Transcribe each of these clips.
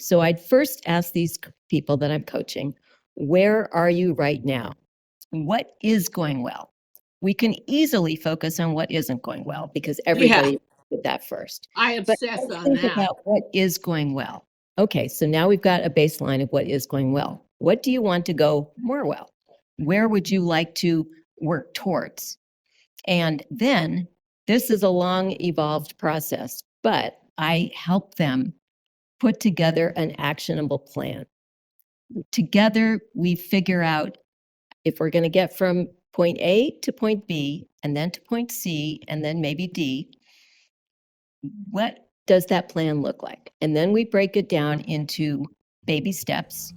So I'd first ask these people that I'm coaching, where are you right now? What is going well? We can easily focus on what isn't going well because everybody did that first. I But obsess on think that. about what is going well. Okay, so now we've got a baseline of what is going well. What do you want to go more well? Where would you like to work towards? And then this is a long evolved process, but I help them put together an actionable plan. Together, we figure out if we're going to get from point A to point B, and then to point C, and then maybe D, what does that plan look like? And then we break it down into baby steps.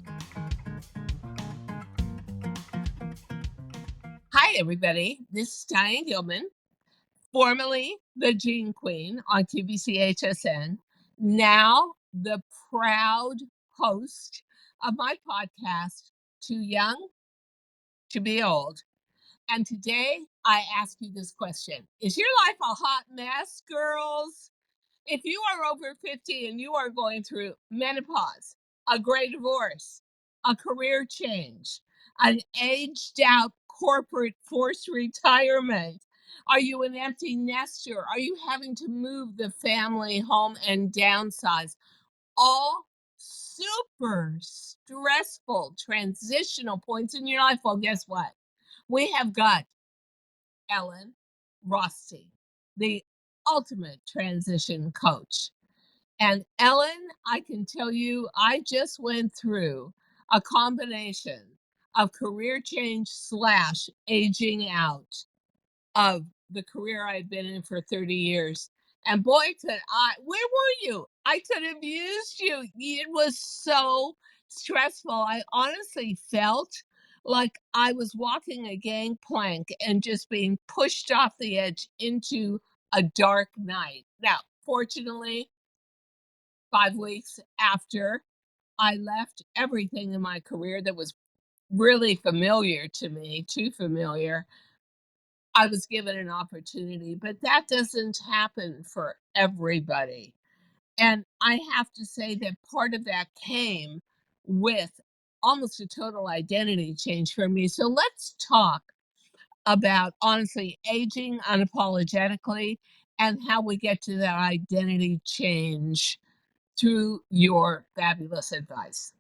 Hi, everybody. This is Diane Gilman, formerly the Gene Queen on TVCHSN, now the proud host of my podcast, Too Young to Be Old. And today I ask you this question. Is your life a hot mess, girls? If you are over 50 and you are going through menopause, a gray divorce, a career change, an aged out corporate forced retirement, are you an empty nester? Are you having to move the family home and downsize? All super stressful transitional points in your life. Well, guess what? We have got Ellen Rothstein, the ultimate transition coach. And Ellen, I can tell you, I just went through a combination of career change slash aging out of the career I'd been in for 30 years. And boy, where were you? I could have used you. It was so stressful. I honestly felt like I was walking a gangplank and just being pushed off the edge into a dark night. Now, fortunately, 5 weeks after I left everything in my career that was really familiar to me, too familiar, I was given an opportunity, but that doesn't happen for everybody. And I have to say that part of that came with almost a total identity change for me. So let's talk about honestly aging unapologetically and how we get to that identity change through your fabulous advice.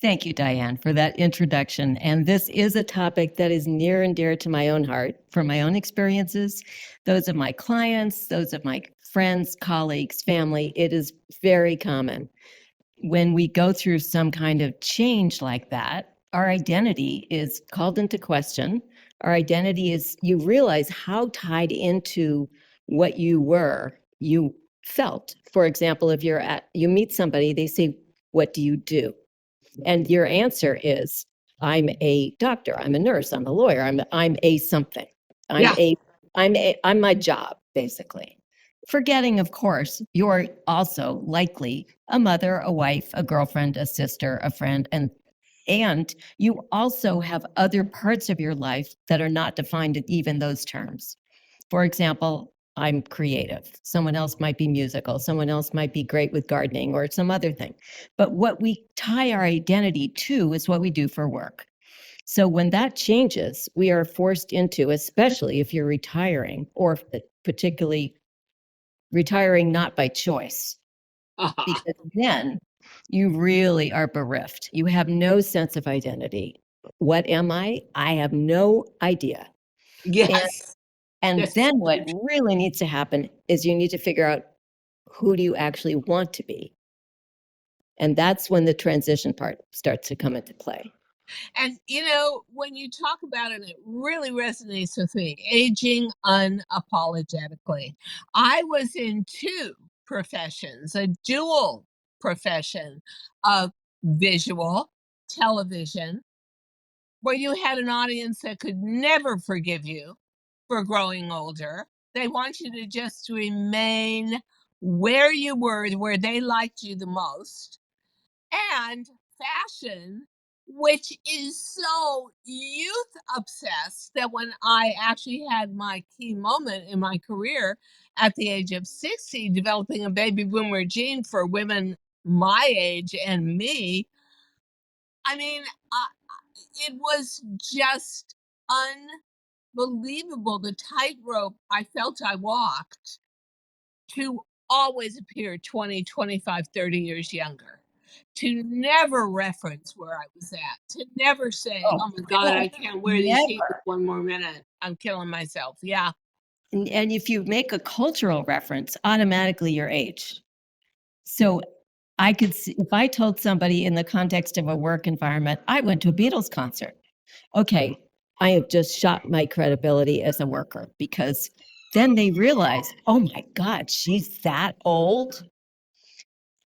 Thank you, Diane, for that introduction. And this is a topic that is near and dear to my own heart from my own experiences, those of my clients, those of my friends, colleagues, family. It is very common. When we go through some kind of change like that, our identity is called into question. Our identity is, you realize how tied into what you felt. For example, if you meet somebody, they say, "What do you do?" And your answer is, "I'm a doctor, I'm a nurse, I'm a lawyer, I'm a something. Yeah. I'm my job," basically. Forgetting, of course, you're also likely a mother, a wife, a girlfriend, a sister, a friend, and you also have other parts of your life that are not defined in even those terms. For example, I'm creative. Someone else might be musical. Someone else might be great with gardening or some other thing. But what we tie our identity to is what we do for work. So when that changes, we are forced into, especially if you're retiring or particularly retiring not by choice, because then you really are bereft. You have no sense of identity. What am I? I have no idea. Yes. And That's then what really needs to happen is you need to figure out, who do you actually want to be? And that's when the transition part starts to come into play. And when you talk about it, it really resonates with me. Aging unapologetically. I was in two professions, a dual profession of visual television, where you had an audience that could never forgive you for growing older. They want you to just remain where you were, where they liked you the most. And fashion, which is so youth obsessed that when I actually had my key moment in my career at the age of 60, developing a baby boomer gene for women my age and me, I mean, it was just unbelievable the tightrope I felt I walked to always appear 20, 25, 30 years younger, to never reference where I was at, to never say, Oh, "Oh my God, I can't wear these heels never. one more minute. I'm killing myself." Yeah. And if you make a cultural reference, automatically your age. So I could see if I told somebody in the context of a work environment, I went to a Beatles concert. Okay, I have just shot my credibility as a worker because then they realize, oh my God, she's that old.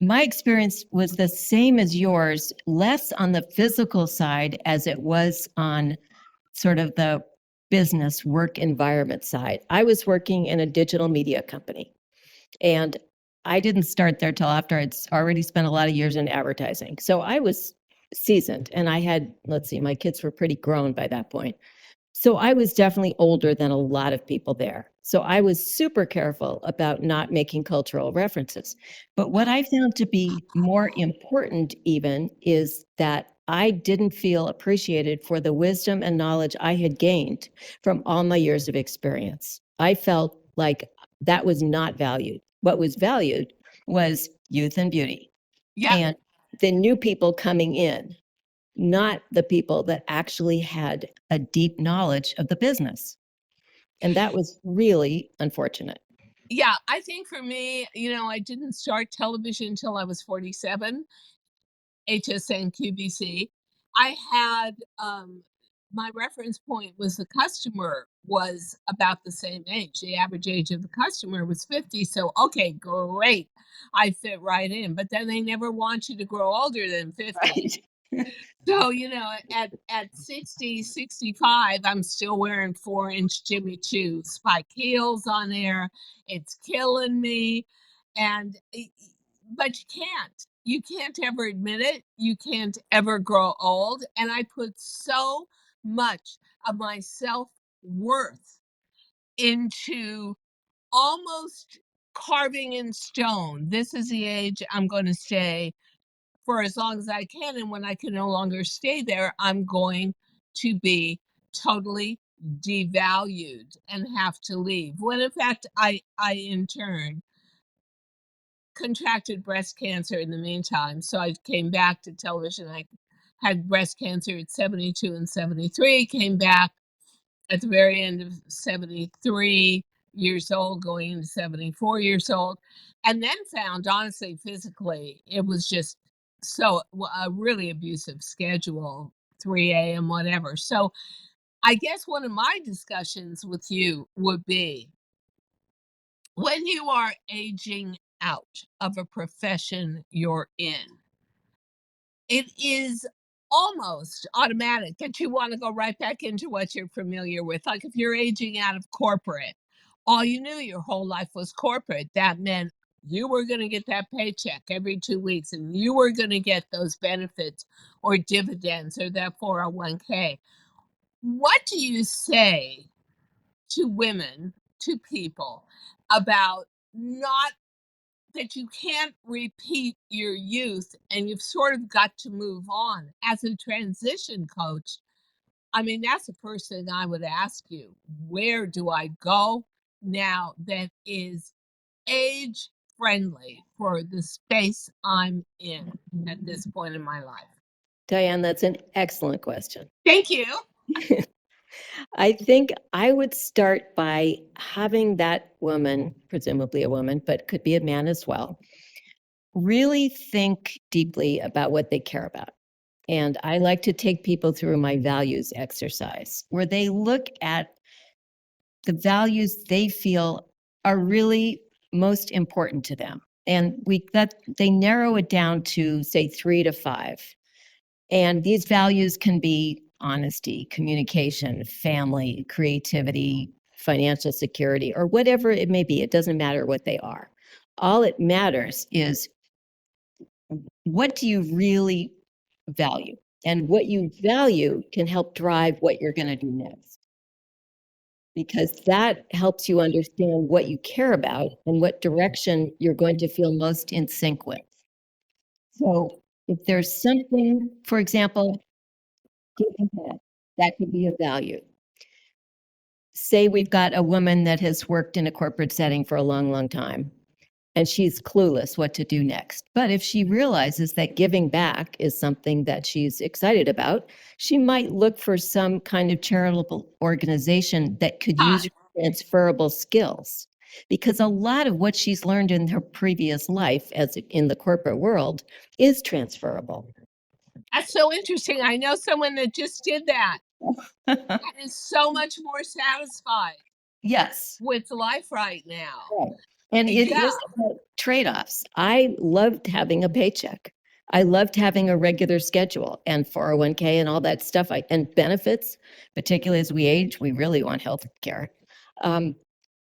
My experience was the same as yours, less on the physical side as it was on sort of the business work environment side. I was working in a digital media company, and I didn't start there till after I'd already spent a lot of years in advertising. So I was seasoned, and I had, let's see, my kids were pretty grown by that point. So I was definitely older than a lot of people there. So I was super careful about not making cultural references. But what I found to be more important, even, is that I didn't feel appreciated for the wisdom and knowledge I had gained from all my years of experience. I felt like that was not valued. What was valued was youth and beauty Yeah. and the new people coming in, not the people that actually had a deep knowledge of the business. And that was really unfortunate. Yeah. I think for me, I didn't start television until I was 47, HSN QVC. I had, my reference point was the customer was about the same age. The average age of the customer was 50. So, okay, great. I fit right in. But then they never want you to grow older than 50. Right. So, at 60, 65, I'm still wearing 4-inch Jimmy Choo spike heels on there. It's killing me. And, but you can't. You can't ever admit it. You can't ever grow old. And I put so much of my self worth into almost carving in stone. This is the age I'm going to stay for as long as I can, and when I can no longer stay there, I'm going to be totally devalued and have to leave. When in fact, I in turn contracted breast cancer in the meantime, so I came back to television. I had breast cancer at 72 and 73, came back at the very end of 73 years old, going into 74 years old, and then found, honestly, physically, it was just a really abusive schedule, 3 a.m., whatever. So I guess one of my discussions with you would be when you are aging out of a profession you're in, it is almost automatic that you wanna go right back into what you're familiar with. Like, if you're aging out of corporate, all you knew your whole life was corporate. That meant you were gonna get that paycheck every 2 weeks, and you were gonna get those benefits or dividends or that 401k. What do you say to women, to people, about not that you can't repeat your youth and you've sort of got to move on. As a transition coach, I mean, that's the first thing I would ask you. Where do I go now that is age friendly for the space I'm in at this point in my life? Diane, that's an excellent question. Thank you. I think I would start by having that woman, presumably a woman, but could be a man as well, really think deeply about what they care about. And I like to take people through my values exercise where they look at the values they feel are really most important to them. And they narrow it down to say 3 to 5. And these values can be honesty, communication, family, creativity, financial security, or whatever it may be. It doesn't matter what they are. All it matters is what do you really value? And what you value can help drive what you're going to do next, because that helps you understand what you care about and what direction you're going to feel most in sync with. So if there's something, for example, giving head, that could be a value. Say we've got a woman that has worked in a corporate setting for a long, long time, and she's clueless what to do next. But if she realizes that giving back is something that she's excited about, she might look for some kind of charitable organization that could Ha, use transferable skills. Because a lot of what she's learned in her previous life, as in the corporate world, is transferable. that's so interesting. I know someone that just did that and is so much more satisfied Yes. with life right now. Right. And it Yeah. is about trade-offs. I loved having a paycheck. I loved having a regular schedule and 401k and all that stuff. And benefits, particularly as we age, we really want health care.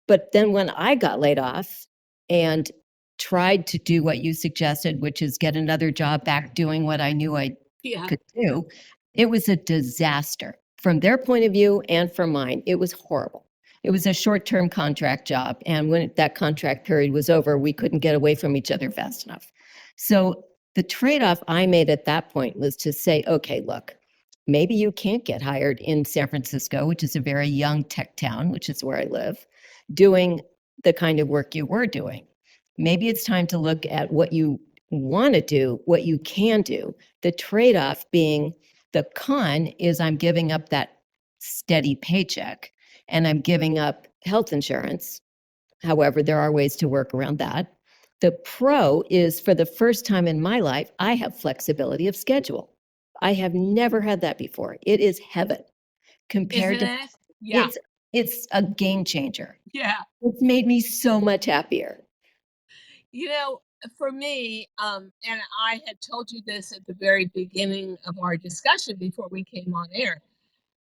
But then when I got laid off and tried to do what you suggested, which is get another job back doing what I knew I Yeah. could do, it was a disaster from their point of view and from mine. It was horrible. It was a short-term contract job. And when that contract period was over, we couldn't get away from each other fast enough. So the trade-off I made at that point was to say, okay, look, maybe you can't get hired in San Francisco, which is a very young tech town, which is where I live, doing the kind of work you were doing. Maybe it's time to look at what you want to do, what you can do. The trade-off being the con is I'm giving up that steady paycheck and I'm giving up health insurance. However, there are ways to work around that. The pro is for the first time in my life, I have flexibility of schedule. I have never had that before. It is heaven compared Isn't to it? Yeah. it's a game changer. Yeah. It's made me so much happier. You know, for me, and I had told you this at the very beginning of our discussion before we came on air.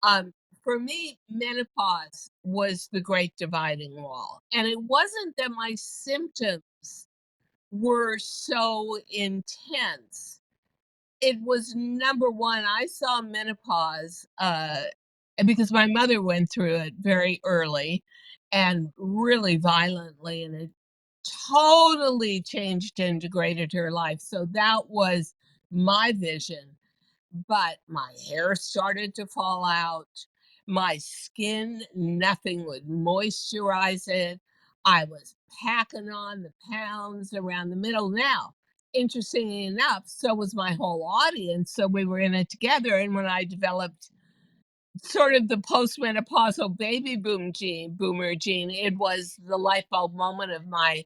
Um, for me, menopause was the great dividing wall. And it wasn't that my symptoms were so intense. It was number one, I saw menopause because my mother went through it very early and really violently, and it totally changed and degraded her life. So that was my vision. But my hair started to fall out. My skin, nothing would moisturize it. I was packing on the pounds around the middle. Now, interestingly enough, so was my whole audience. So we were in it together. And when I developed sort of the postmenopausal baby boomer gene, it was the light bulb moment of my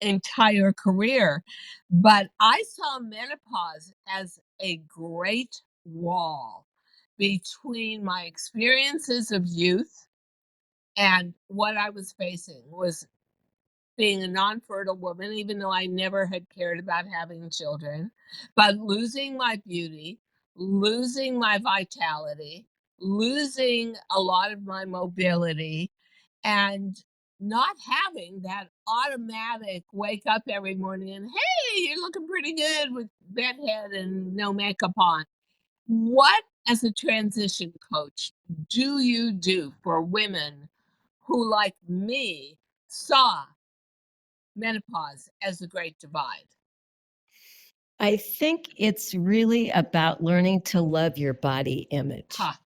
entire career. But I saw menopause as a great wall between my experiences of youth and what I was facing was being a non-fertile woman, even though I never had cared about having children, but losing my beauty, losing my vitality, losing a lot of my mobility, and not having that automatic wake up every morning and, "Hey, you're looking pretty good with bedhead and no makeup on." What, as a transition coach, do you do for women who, like me, saw menopause as the great divide? I think it's really about learning to love your body image, Ha!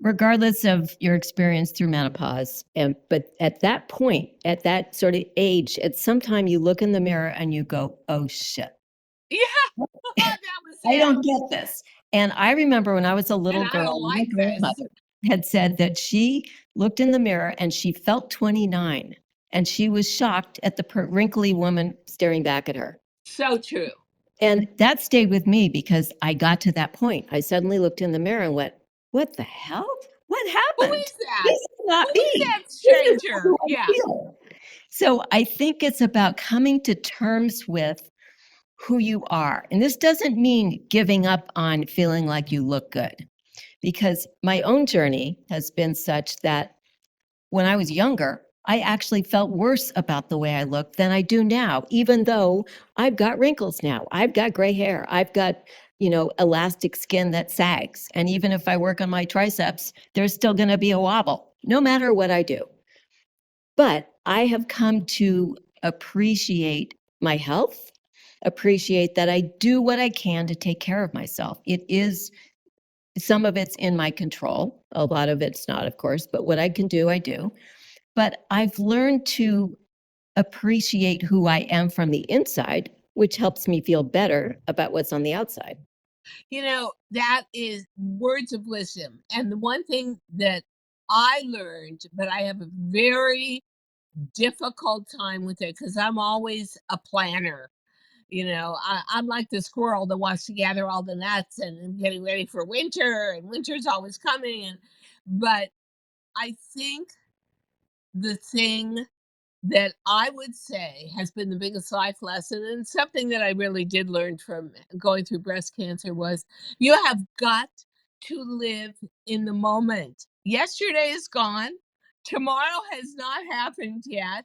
regardless of your experience through menopause. And but at that point, at that sort of age, at some time you look in the mirror and you go, "Oh shit, Yeah, that was I it. don't get this." And I remember when I was a And little I girl, don't my like this. grandmother had said that she looked in the mirror and she felt 29, and she was shocked at the wrinkly woman staring back at her. So true. And that stayed with me because I got to that point. I suddenly looked in the mirror and went, "What the hell? What Who happened? is that? This is Who not is me. that This is not stranger? who I Yeah. feel." So I think it's about coming to terms with who you are. And this doesn't mean giving up on feeling like you look good, because my own journey has been such that when I was younger, I actually felt worse about the way I looked than I do now, even though I've got wrinkles now. I've got gray hair. I've got, elastic skin that sags. And even if I work on my triceps, there's still going to be a wobble, no matter what I do. But I have come to appreciate my health appreciate that I do what I can to take care of myself. It is, some of it's in my control. A lot of it's not, of course, but what I can do, I do. But I've learned to appreciate who I am from the inside, which helps me feel better about what's on the outside. You know, that is words of wisdom. And the one thing that I learned, but I have a very difficult time with it because I'm always a planner. I'm like the squirrel that wants to gather all the nuts and getting ready for winter, and winter's always coming. But I think the thing that I would say has been the biggest life lesson, and something that I really did learn from going through breast cancer, was you have got to live in the moment. Yesterday is gone. Tomorrow has not happened yet.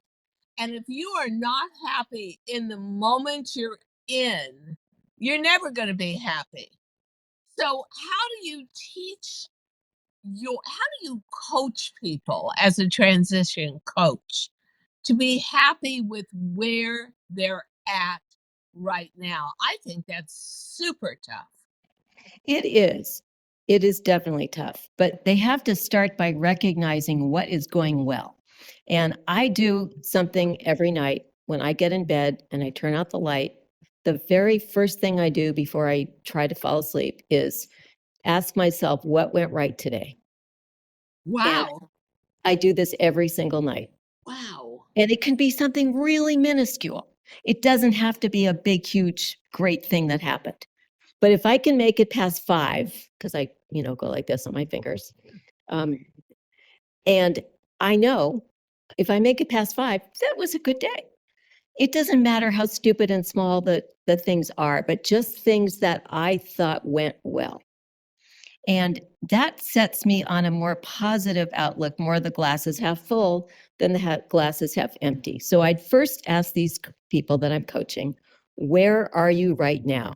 And if you are not happy in the moment you're in, you're never going to be happy. So, how do you teach how do you coach people as a transition coach to be happy with where they're at right now? I think that's super tough. It is. It is definitely tough, but they have to start by recognizing what is going well. And I do something every night when I get in bed and I turn out the light. The very first thing I do before I try to fall asleep is ask myself what went right today. And Wow. I do this every single night. Wow. And it can be something really minuscule. It doesn't have to be a big, huge, great thing that happened. But if I can make it past 5, because I, go like this on my fingers, um, and I know if I make it past 5, that was a good day. It doesn't matter how stupid and small the things are, but just things that I thought went well. And that sets me on a more positive outlook, more the glasses half full than the glasses half empty. So I'd first ask these people that I'm coaching, where are you right now?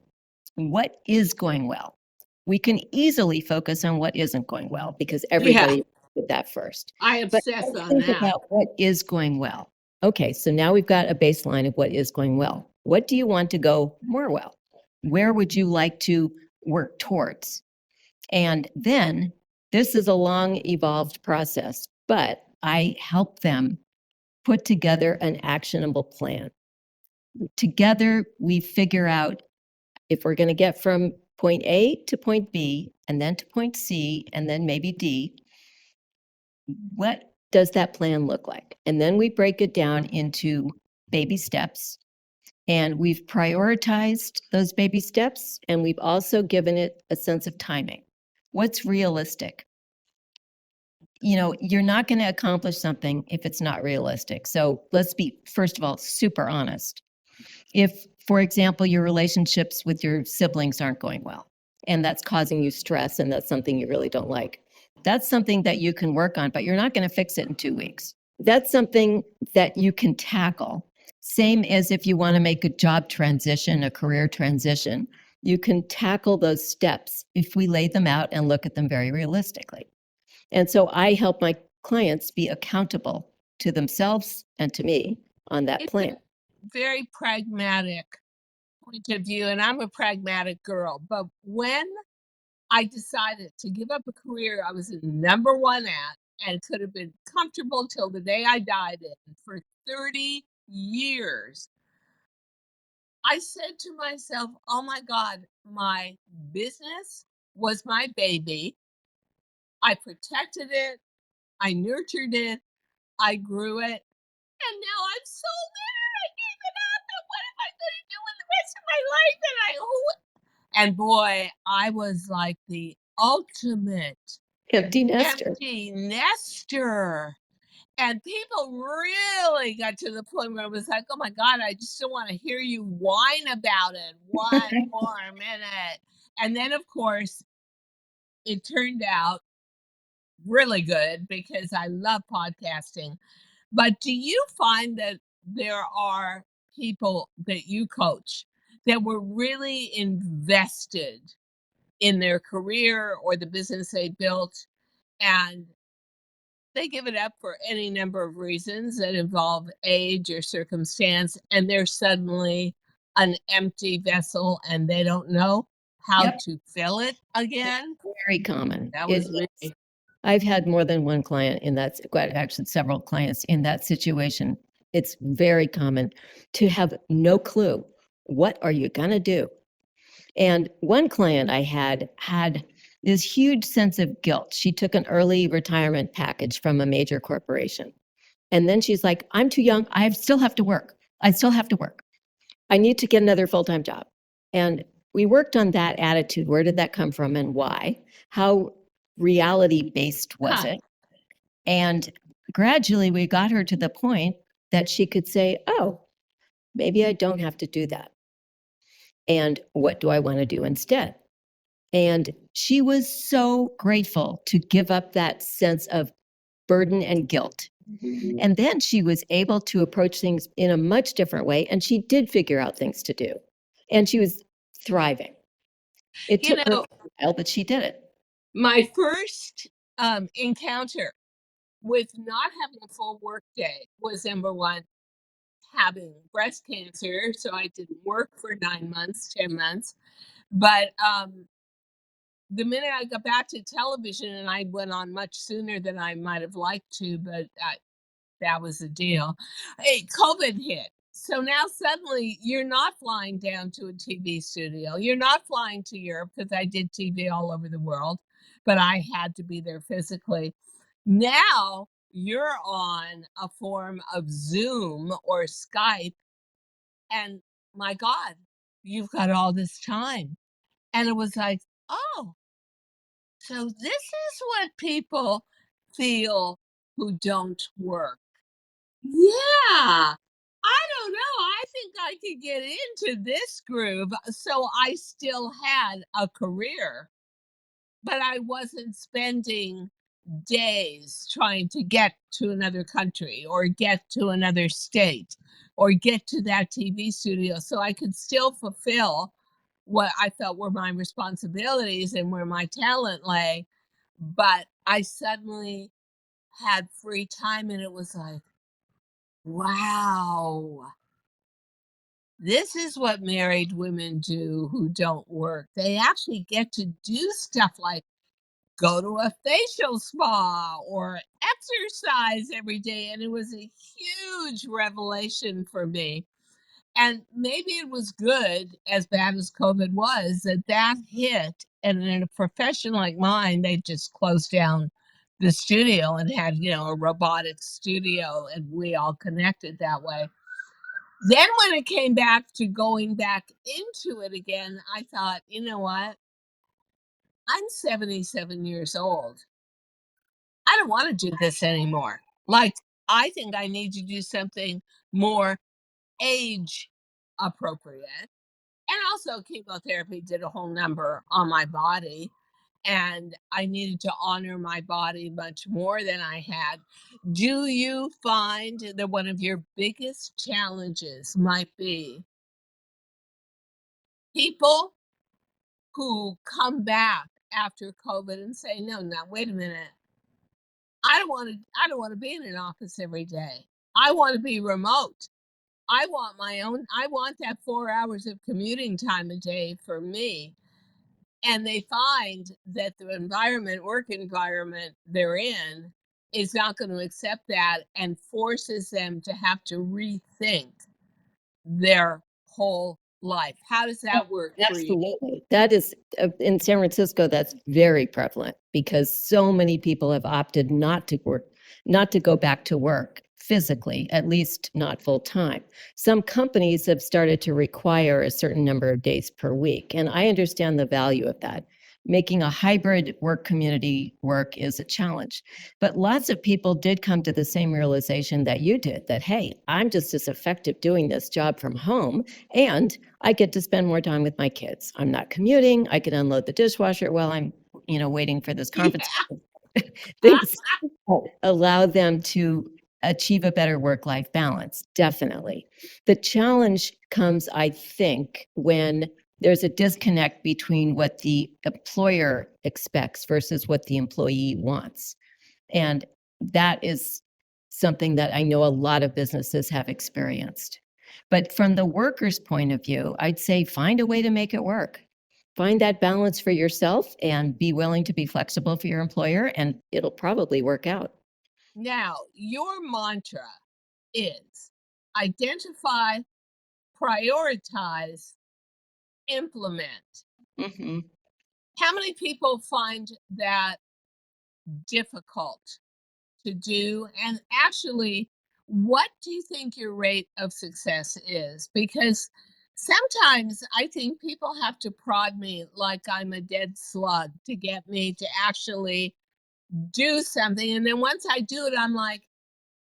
What is going well? We can easily focus on what isn't going well because Yeah, everybody did that first. I But obsess let's on think that. about what is going well. Okay, so now we've got a baseline of what is going well. What do you want to go more well? Where would you like to work towards? And then this is a long evolved process, but I help them put together an actionable plan. Together, we figure out if we're going to get from point A to point B and then to point C and then maybe D, what does that plan look like? And then we break it down into baby steps. And we've prioritized those baby steps and we've also given it a sense of timing. What's realistic? You're not going to accomplish something if it's not realistic. So let's be, first of all, super honest. If, for example, your relationships with your siblings aren't going well, and that's causing you stress, and that's something you really don't like, that's something that you can work on, but you're not going to fix it in 2 weeks. That's something that you can tackle. Same as if you want to make a job transition, a career transition, you can tackle those steps if we lay them out and look at them very realistically. And so I help my clients be accountable to themselves and to me on that It's a plan. very pragmatic point of view, and I'm a pragmatic girl. But when I decided to give up a career I was number one at and could have been comfortable till the day I died in for 30 years, I said to myself, oh my God, my business was my baby. I protected it, I nurtured it, I grew it, and now I'm sold it. I gave it up. And what am I going to do with the rest of my life? And boy, I was like the ultimate Empty nester. empty nester. And people really got to the point where it was like, oh my God, I just don't want to hear you whine about it one more minute. And then, of course, it turned out really good because I love podcasting. But do you find that there are people that you coach that were really invested in their career or the business they built, and they give it up for any number of reasons that involve age or circumstance, and they're suddenly an empty vessel and they don't know how Yep. to fill it again. Very common. That was me. I've had more than one client in that, actually several clients in that situation. It's very common to have no clue. What are you going to do? And one client I had this huge sense of guilt. She took an early retirement package from a major corporation. And then she's like, I'm too young. I still have to work. I still have to work. I need to get another full-time job. And we worked on that attitude. Where did that come from and why? How reality-based was it? And gradually we got her to the point that she could say, oh, maybe I don't have to do that. And what do I want to do instead? And she was so grateful to give up that sense of burden and guilt. And then she was able to approach things in a much different way. And she did figure out things to do. And she was thriving. It took her a while, but she did it. My first encounter with not having a full work day was number one, having breast cancer. So I didn't work for 9 months, 10 months. But the minute I got back to television, and I went on much sooner than I might have liked to, but that was the deal. Hey, COVID hit. So now suddenly you're not flying down to a TV studio. You're not flying to Europe because I did TV all over the world, but I had to be there physically. Now you're on a form of Zoom or Skype, and my God, you've got all this time. And it was like, oh, so this is what people feel who don't work. Yeah. I don't know. I think I could get into this groove. So I still had a career, but I wasn't spending days trying to get to another country or get to another state or get to that TV studio. So I could still fulfill what I felt were my responsibilities and where my talent lay. But I suddenly had free time and it was like, wow, this is what married women do who don't work. They actually get to do stuff like go to a facial spa or exercise every day. And it was a huge revelation for me. And maybe it was good, as bad as COVID was, that that hit. And in a profession like mine, they just closed down the studio and had, a robotic studio, and we all connected that way. Then when it came back to going back into it again, I thought, you know what? I'm 77 years old. I don't want to do this anymore. Like, I think I need to do something more age appropriate. And also, chemotherapy did a whole number on my body. And I needed to honor my body much more than I had. Do you find that one of your biggest challenges might be people who come back after COVID and say, no, now wait a minute. I don't want to be in an office every day. I want to be remote. I want that 4 hours of commuting time a day for me. And they find that the work environment they're in is not going to accept that and forces them to have to rethink their whole life. How does that work for you? Absolutely. That is in San Francisco, that's very prevalent because so many people have opted not to work, not to go back to work physically, at least not full time. Some companies have started to require a certain number of days per week, and I understand the value of that. Making a hybrid work community work is a challenge. But lots of people did come to the same realization that you did, that, hey, I'm just as effective doing this job from home, and I get to spend more time with my kids. I'm not commuting. I can unload the dishwasher while I'm, waiting for this conference. Things allow them to achieve a better work-life balance, definitely. The challenge comes, I think, when there's a disconnect between what the employer expects versus what the employee wants. And that is something that I know a lot of businesses have experienced. But from the worker's point of view, I'd say find a way to make it work. Find that balance for yourself and be willing to be flexible for your employer, and it'll probably work out. Now, your mantra is identify, prioritize, implement. Hmm. How many people find that difficult to do? And actually, what do you think your rate of success is? Because sometimes I think people have to prod me like I'm a dead slug to get me to actually do something. And then once I do it, I'm like,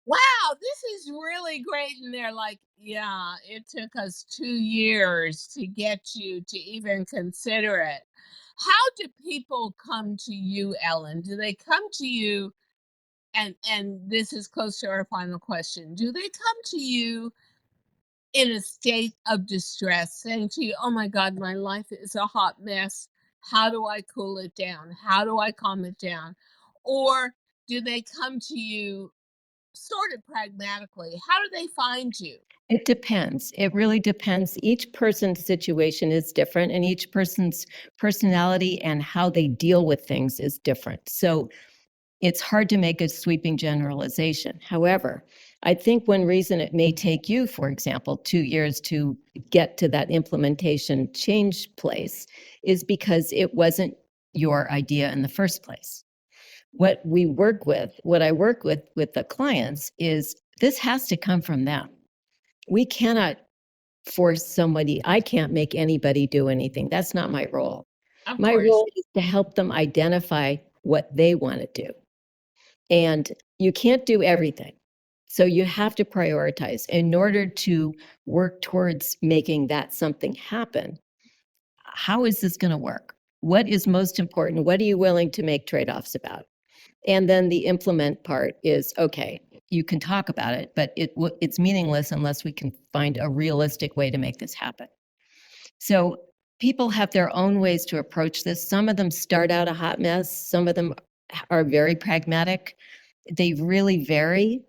wow, this is really great. And they're like, yeah, it took us 2 years to get you to even consider it. How do people come to you, Ellen? Do they come to you? And this is close to our final question. Do they come to you in a state of distress, saying to you, oh my God, my life is a hot mess. How do I cool it down? How do I calm it down? Or do they come to you sort of pragmatically? How do they find you? It depends. It really depends. Each person's situation is different, and each person's personality and how they deal with things is different. So it's hard to make a sweeping generalization. However, I think one reason it may take you, for example, 2 years to get to that implementation change place is because it wasn't your idea in the first place. What I work with the clients is this has to come from them. We cannot force somebody. I can't make anybody do anything. That's not my role. Of My course. role is to help them identify what they want to do. And you can't do everything. So you have to prioritize in order to work towards making that something happen. How is this going to work? What is most important? What are you willing to make trade-offs about? And then the implement part is okay, you can talk about it, but it's meaningless unless we can find a realistic way to make this happen. So people have their own ways to approach this. Some of them start out a hot mess. Some of them are very pragmatic. They really vary.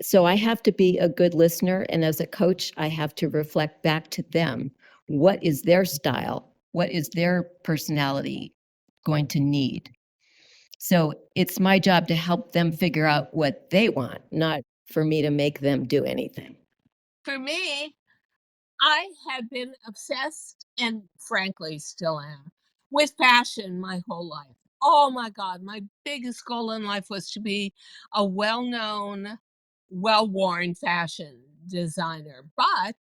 So I have to be a good listener. And as a coach, I have to reflect back to them. What is their style? What is their personality going to need? So it's my job to help them figure out what they want, not for me to make them do anything. For me, I had been obsessed, and frankly still am, with fashion my whole life. Oh my God, my biggest goal in life was to be a well known, well worn fashion designer. But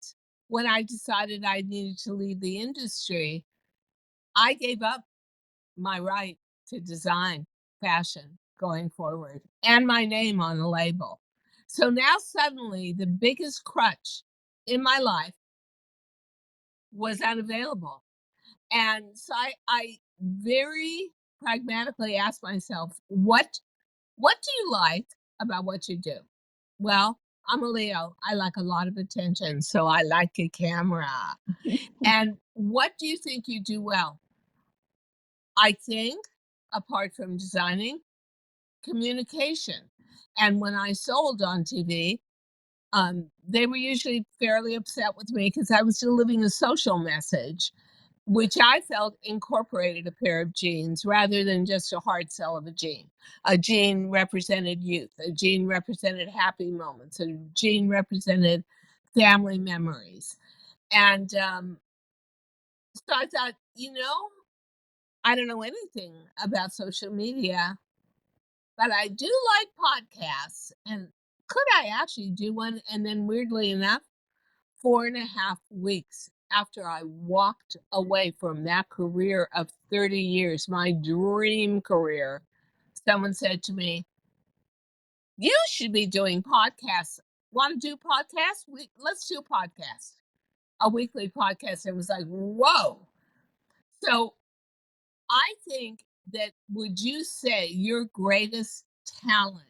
when I decided I needed to leave the industry, I gave up my right to design fashion going forward and my name on a label. So now suddenly the biggest crutch in my life was unavailable. And so I very pragmatically asked myself, what do you like about what you do? Well, I'm a Leo. I like a lot of attention, so I like a camera. And what do you think you do well? I think, apart from designing, communication. And when I sold on TV, they were usually fairly upset with me because I was delivering a social message, which I felt incorporated a pair of jeans rather than just a hard sell of a jean. A jean represented youth, a jean represented happy moments, a jean represented family memories. And so I thought, I don't know anything about social media, but I do like podcasts. And could I actually do one? And then, weirdly enough, 4.5 weeks after I walked away from that career of 30 years, my dream career, someone said to me, you should be doing podcasts. Want to do podcasts? Let's do a podcast, a weekly podcast. It was like, whoa. So I think that, would you say your greatest talent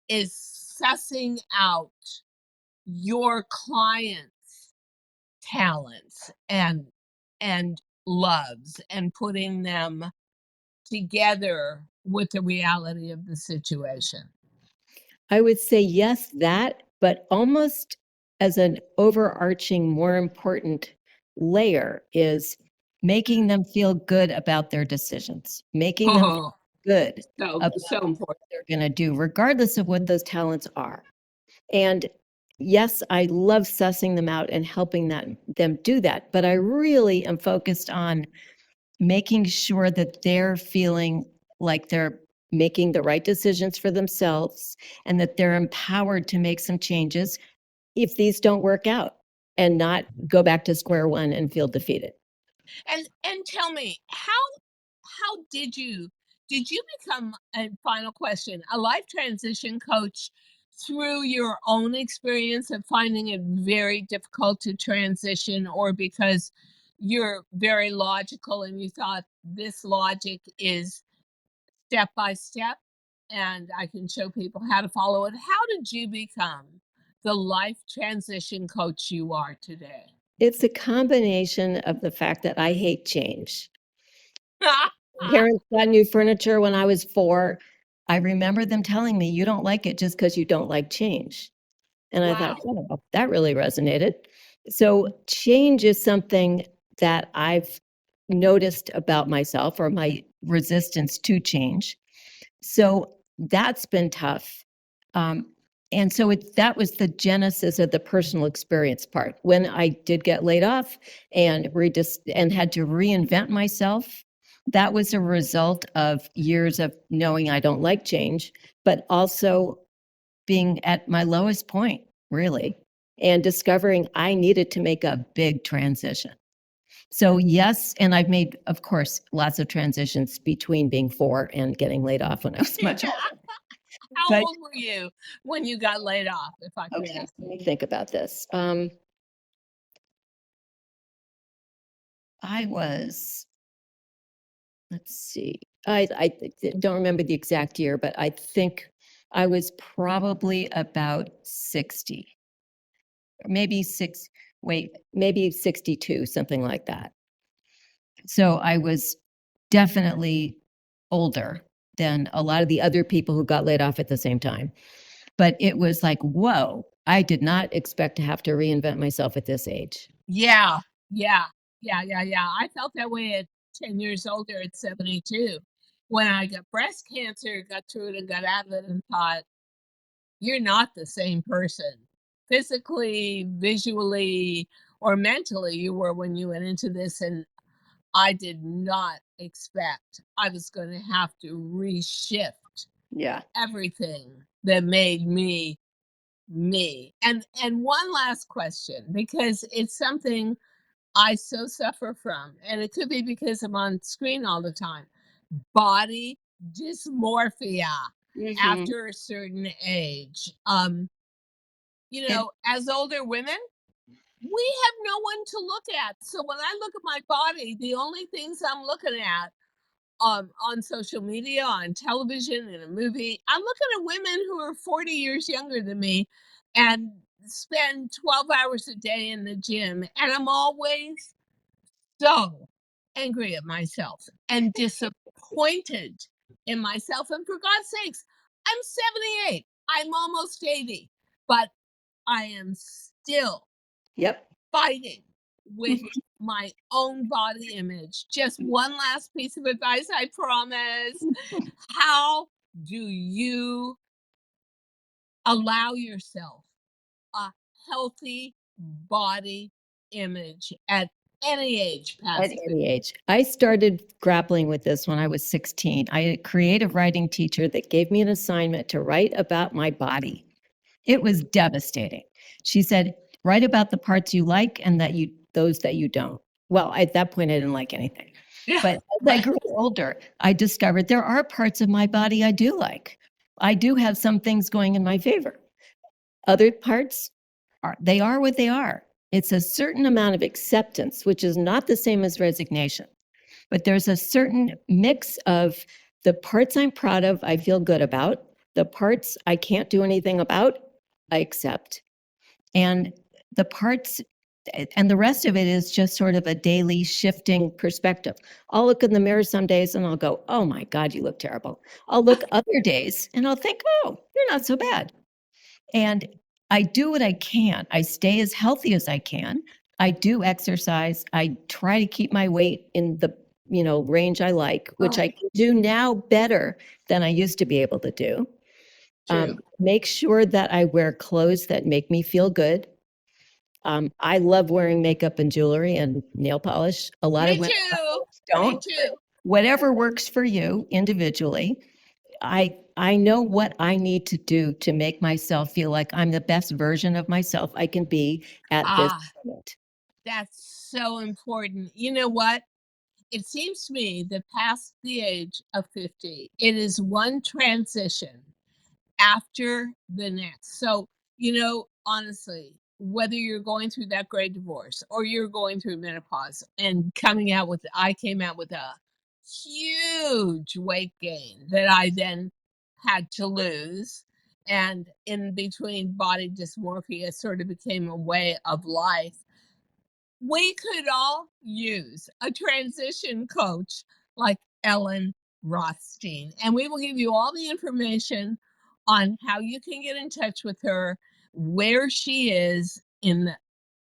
is sussing out your clients' talents and loves and putting them together with the reality of the situation? I would say yes, that, but almost as an overarching, more important layer is making them feel good about their decisions, making them feel Oh, good so about so important. what they're going to do, regardless of what those talents are. And yes, I love sussing them out and helping them do that. But I really am focused on making sure that they're feeling like they're making the right decisions for themselves and that they're empowered to make some changes if these don't work out and not go back to square one and feel defeated. And tell me, how did you become, and final question, a life transition coach through your own experience of finding it very difficult to transition, or because you're very logical and you thought this logic is step by step and I can show people how to follow it? How did you become the life transition coach you are today? It's a combination of the fact that I hate change. Parents got new furniture when I was 4. I remember them telling me, "You don't like it just because you don't like change." And I thought, Wow. "Oh, that really resonated." So change is something that I've noticed about myself, or my resistance to change. So that's been tough. Um, and so that was the genesis of the personal experience part. When I did get laid off and and had to reinvent myself, that was a result of years of knowing I don't like change, but also being at my lowest point, really, and discovering I needed to make a big transition. So, yes, and I've made, of course, lots of transitions between being 4 and getting laid off when I was much older. How But old were you when you got laid off, if I could okay, ask let you? me think about this. I was, let's see, don't remember the exact year, but I think I was probably about 60, or maybe 62, something like that. So I was definitely older than a lot of the other people who got laid off at the same time. But it was like, whoa, I did not expect to have to reinvent myself at this age. Yeah, yeah, yeah. I felt that way at 10 years older at 72. When I got breast cancer, got through it and got out of it and thought, you're not the same person physically, visually, or mentally you were when you went into this. And I did not expect I was going to have to reshift Yeah. everything that made me me. And one last question, because it's something I so suffer from, and it could be because I'm on screen all the time. Body dysmorphia Hmm. after a certain age. And As older women, we have no one to look at. So when I look at my body, the only things I'm looking at on social media, on television, in a movie, I'm looking at women who are 40 years younger than me and spend 12 hours a day in the gym. And I'm always so angry at myself and disappointed in myself. And for God's sakes, I'm 78. I'm almost 80, but I am still yep. fighting with my own body image. Just one last piece of advice, I promise. How do you allow yourself a healthy body image at any age At past 50? any age. I started grappling with this when I was 16. I had a creative writing teacher that gave me an assignment to write about my body. It was devastating. She said, "Write about the parts you like and those that you don't." Well, at that point, I didn't like anything. Yeah, But as I right. grew older, I discovered there are parts of my body I do like. I do have some things going in my favor. Other parts they are what they are. It's a certain amount of acceptance, which is not the same as resignation. But there's a certain mix of the parts I'm proud of, I feel good about, the parts I can't do anything about, I accept. And the parts and the rest of it is just sort of a daily shifting perspective. I'll look in the mirror some days and I'll go, "Oh my God, you look terrible." I'll look other days and I'll think, "Oh, you're not so bad." And I do what I can. I stay as healthy as I can. I do exercise. I try to keep my weight in the range I like, which I can do now better than I used to be able to do. True. Make sure that I wear clothes that make me feel good. I love wearing makeup and jewelry and nail polish. A lot of Me women too. Me don't. too. Whatever works for you individually. I know what I need to do to make myself feel like I'm the best version of myself I can be at this Ah, moment. that's so important. You know what? It seems to me that past the age of 50, it is one transition after the next. So, honestly, whether you're going through that great divorce or you're going through menopause and I came out with a huge weight gain that I then had to lose. And in between, body dysmorphia sort of became a way of life. We could all use a transition coach like Ellen Rothstein, and we will give you all the information on how you can get in touch with her, where she is in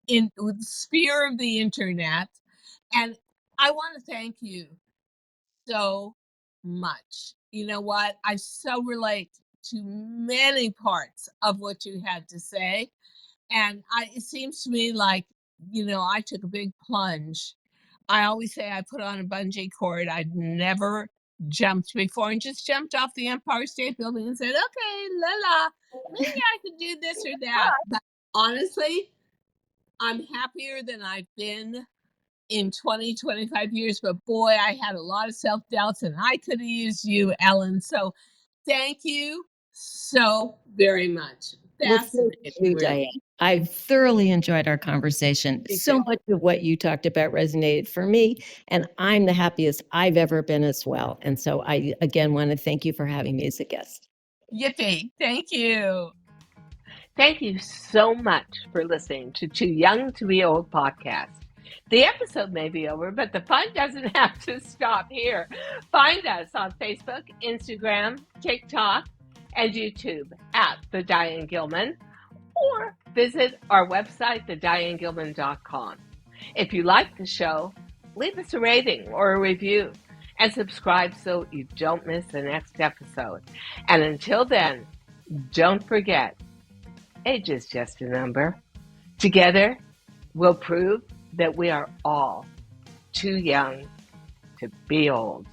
the sphere of the internet. And I want to thank you so much. You know what? I so relate to many parts of what you had to say. And it seems to me like, I took a big plunge. I always say I put on a bungee cord. I'd never jumped before and just jumped off the Empire State Building and said, okay, la la, maybe I could do this or that. But honestly, I'm happier than I've been in 20, 25 years. But boy, I had a lot of self doubts and I could have used you, Ellen. So thank you so very much. Well, thank Fascinating, you, really. Diane. I've thoroughly enjoyed our conversation. Me too. So much of what you talked about resonated for me, and I'm the happiest I've ever been as well. And so I, again, want to thank you for having me as a guest. Yippee. Thank you. Thank you so much for listening to Too Young to Be Old podcast. The episode may be over, but the fun doesn't have to stop here. Find us on Facebook, Instagram, TikTok, and YouTube at The Diane Gilman, or visit our website, thedianegilman.com. If you like the show, leave us a rating or a review and subscribe so you don't miss the next episode. And until then, don't forget, age is just a number. Together, we'll prove that we are all too young to be old.